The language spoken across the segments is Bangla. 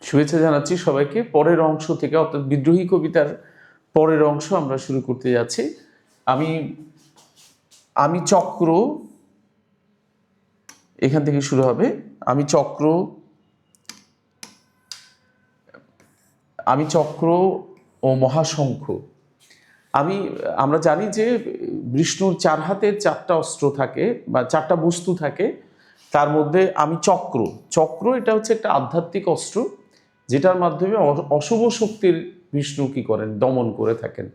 শুভেচ্ছা জানাচ্ছি সবাইকে। পরের অংশ থেকে অর্থাৎ বিদ্রোহী কবিতার পরের অংশ আমরা শুরু করতে যাচ্ছি। আমি আমি চক্র, এখান থেকে শুরু হবে। আমি চক্র ও মহাশঙ্খ। আমরা জানি যে বিষ্ণুর চার হাতের চারটা অস্ত্র থাকে বা চারটা বস্তু থাকে, তার মধ্যে আমি চক্র এটা হচ্ছে একটা আধ্যাত্মিক অস্ত্র, যেটার মাধ্যমে অশুভ শক্তির বিষ্ণু কি করেন, দমন করে থাকেন।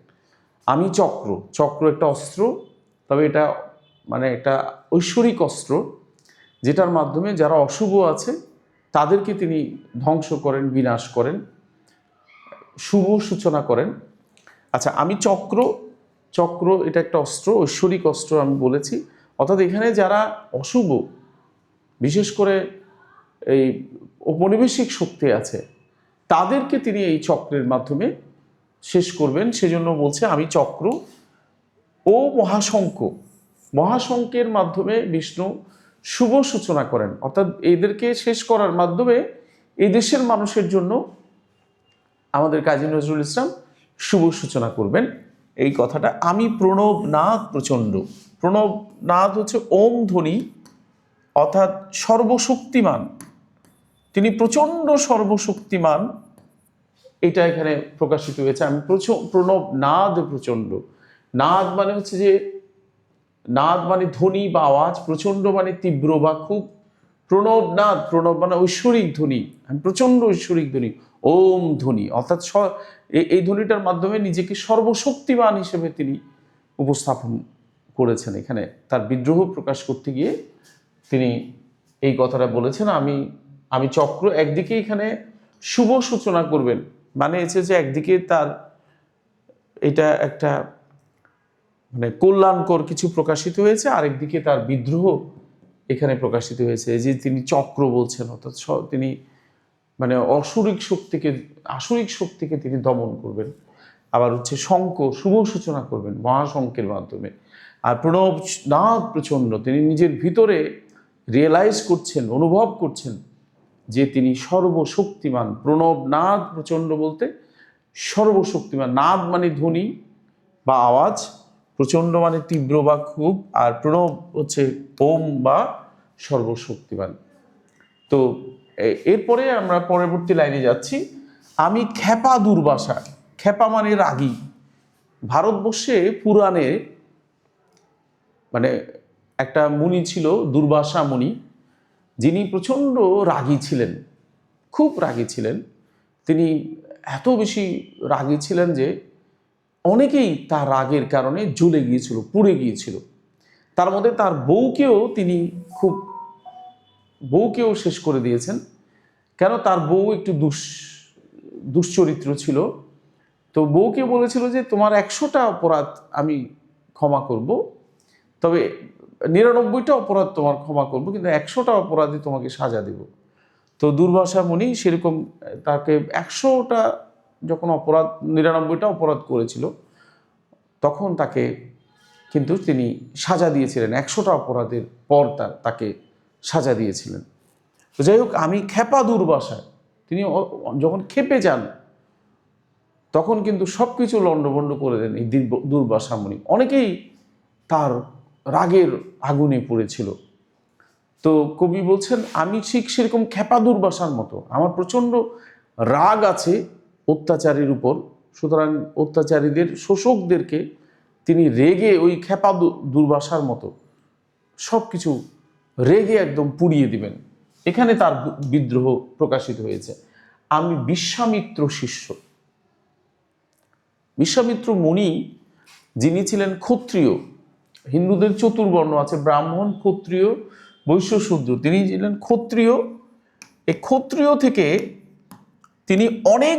আমি চক্র একটা অস্ত্র, তবে এটা মানে একটা ঐশ্বরিক অস্ত্র, যেটার মাধ্যমে যারা অশুভ আছে তাদেরকে তিনি ধ্বংস করেন, বিনাশ করেন, শুভ সূচনা করেন। আচ্ছা, আমি চক্র এটা একটা অস্ত্র, ঐশ্বরিক অস্ত্র আমি বলেছি। অর্থাৎ এখানে যারা অশুভ, বিশেষ করে এই ঔপনিবেশিক শক্তি আছে, তাদেরকে তিনি এই চক্রের মাধ্যমে শেষ করবেন। সেজন্য বলছে আমি চক্র ও মহাশঙ্কের মাধ্যমে বিষ্ণু শুভ সূচনা করেন। অর্থাৎ এদেরকে শেষ করার মাধ্যমে এই দেশের মানুষের জন্য আমাদের কাজী নজরুল ইসলাম শুভ সূচনা করবেন। এই কথাটা আমি প্রণবনাদ প্রচণ্ড। প্রণবনাদ হচ্ছে ওম ধ্বনি, অর্থাৎ সর্বশক্তিমান। তিনি প্রচণ্ড সর্বশক্তিমান, এটা এখানে প্রকাশিত হয়েছে। আমি প্রণবনাদ প্রচণ্ড। নাদ মানে হচ্ছে যে, নাদ মানে ধ্বনি বা আওয়াজ, প্রচণ্ড মানে তীব্র বা খুব। প্রণব মানে ঐশ্বরিক ধ্বনি, আমি প্রচণ্ড ঐশ্বরিক ধ্বনি, ওম ধ্বনি। অর্থাৎ এই ধ্বনিটার মাধ্যমে নিজেকে সর্বশক্তিমান হিসেবে তিনি উপস্থাপন করেছেন। এখানে তার বিদ্রোহ প্রকাশ করতে গিয়ে তিনি এই কথাটা বলেছেন, আমি চক্র। একদিকে এখানে শুভ সূচনা করবেন, মানে হচ্ছে যে একদিকে তার এটা একটা মানে কল্যাণকর কিছু প্রকাশিত হয়েছে, আরেকদিকে তার বিদ্রোহ এখানে প্রকাশিত হয়েছে। যে তিনি চক্র বলছেন, অর্থাৎ তিনি মানে আসুরিক শক্তিকে তিনি দমন করবেন। আবার হচ্ছে শঙ্খ, শুভ সূচনা করবেন মহাশঙ্কের মাধ্যমে। আর প্রণবনাদ প্রচণ্ড, তিনি নিজের ভিতরে রিয়েলাইজ করছেন, অনুভব করছেন যে তিনি সর্বশক্তিমান। প্রণবনাদ প্রচণ্ড বলতে সর্বশক্তিমান। নাদ মানে ধ্বনি বা আওয়াজ, প্রচণ্ড মানে তীব্র বা খুব, আর প্রণব হচ্ছে ওম বা সর্বশক্তিমান। তো এরপরে আমরা পরবর্তী লাইনে যাচ্ছি। আমি ক্ষেপা দুর্বাসা। ক্ষেপা মানে রাগী। ভারতবর্ষে পুরাণে মানে একটা মুনি ছিল, দুর্বাসা মুনি, যিনি প্রচণ্ড রাগী ছিলেন, খুব রাগী ছিলেন। তিনি এত বেশি রাগী ছিলেন যে অনেকেই তার রাগের কারণে জ্বলে গিয়েছিল, পুড়ে গিয়েছিল। তার মধ্যে তার বউকেও শেষ করে দিয়েছেন। কেন? তার বউ একটু দুশ্চরিত্র ছিল। তো বউকে বলেছিল যে তোমার 100টা অপরাধ আমি ক্ষমা করব, তবে 99টা অপরাধ তোমার ক্ষমা করব, কিন্তু 100টা অপরাধে তোমাকে সাজা দেব। তো দুর্বাসা মুনি সেরকম তাকে 100টা যখন 99টা অপরাধ করেছিল, তখন কিন্তু তিনি সাজা দিয়েছিলেন। 100টা অপরাধের পর তাকে সাজা দিয়েছিলেন। তো যাই হোক, আমি ক্ষেপা দুর্বাসা, তিনি যখন ক্ষেপে যান তখন কিন্তু সব কিছু লণ্ডভণ্ড করে দেন এই দুর্বাসা মুনি। অনেকেই তার রাগের আগুনে পড়েছিল। তো কবি বলছেন আমি ঠিক সেরকম ক্ষেপা দুর্বাসার মতো, আমার প্রচণ্ড রাগ আছে অত্যাচারীর উপর। সুতরাং অত্যাচারীদের, শোষকদেরকে তিনি রেগে ওই ক্ষেপা দুর্বাসার মতো সব কিছু রেগে একদম পুড়িয়ে দিবেন। এখানে তার বিদ্রোহ প্রকাশিত হয়েছে। আমি বিশ্বামিত্র শিষ্য। বিশ্বামিত্র মুনি, যিনি ছিলেন ক্ষত্রিয়, হিন্দুদের চতুর্বর্ণ আছে, ব্রাহ্মণ, ক্ষত্রিয়, বৈশ্য, শূদ্র। তিনি ছিলেন ক্ষত্রিয়। এই ক্ষত্রিয় থেকে তিনি অনেক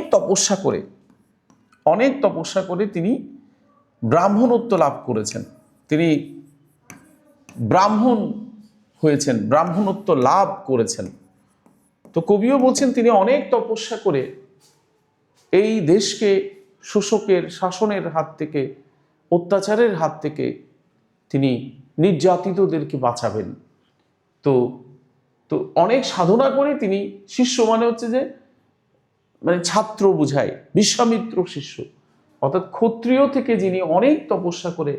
তপস্যা করে তিনি ব্রাহ্মণত্ব লাভ করেছেন। তিনি ব্রাহ্মণ হয়েছেন, ব্রাহ্মণত্ব লাভ করেছেন। তো কবিও বলছেন তিনি অনেক তপস্যা করে এই দেশকে শোষকের শাসনের হাত থেকে, অত্যাচারের হাত থেকে তিনি নির্যাতিতদেরকে বাঁচাবেন। তো অনেক সাধনা করে তিনি শিষ্য, মানে হচ্ছে যে মানে ছাত্র বুঝায়, বিশ্বামিত্র শিষ্য, অর্থাৎ ক্ষত্রিয় থেকে যিনি অনেক তপস্যা করে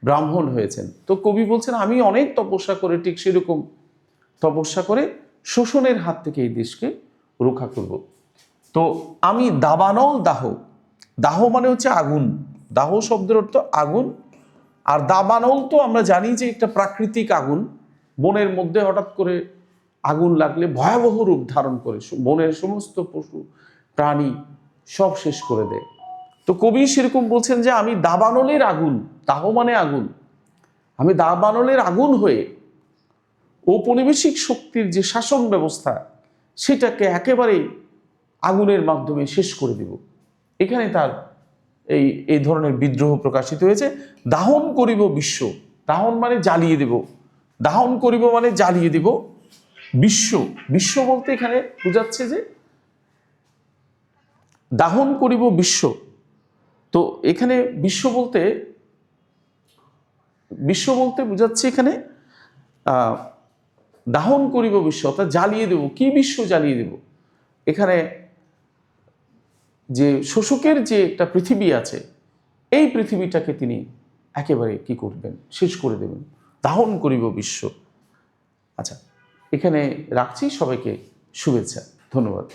ব্রাহ্মণ হয়েছেন। তো কবি বলছেন আমি অনেক তপস্যা করে ঠিক সেরকম তপস্যা করে শোষণের হাত থেকে এই দেশকে রক্ষা করব। তো আমি দাবানল দাহ, দাহ মানে হচ্ছে আগুন, দাহ শব্দের অর্থ আগুন। আর দাবানল তো আমরা জানি যে একটা প্রাকৃতিক আগুন, বনের মধ্যে হঠাৎ করে আগুন লাগলে ভয়াবহ রূপ ধারণ করে বনের সমস্ত পশু প্রাণী সব শেষ করে দেয়। তো কবি সেরকম বলছেন যে আমি দাবানলের আগুন, দাহ মানে আগুন, আমি দাবানলের আগুন হয়ে ঔপনিবেশিক শক্তির যে শাসন ব্যবস্থা সেটাকে একেবারেই আগুনের মাধ্যমে শেষ করে দেব। এখানে তার এই ধরনের বিদ্রোহ প্রকাশিত হয়েছে। দাহন করিব বিশ্ব, দাহন মানে জ্বালিয়ে দেব, দাহন করিব মানে জ্বালিয়ে দেব বিশ্ব। বিশ্ব বলতে এখানে বোঝাচ্ছে যে দাহন করিব বিশ্ব। তো এখানে বিশ্ব বলতে বোঝাচ্ছে এখানে দাহন করিব বিশ্ব, অর্থাৎ জ্বালিয়ে দেব। কি বিশ্ব জ্বালিয়ে দেব? এখানে যে শোষকের যে একটা পৃথিবী আছে, এই পৃথিবীটাকে তিনি একেবারে কি করবেন, শেষ করে দেবেন, দাহন করিব বিশ্ব। আচ্ছা, এখানে রাখছি, সবাইকে শুভেচ্ছা, ধন্যবাদ।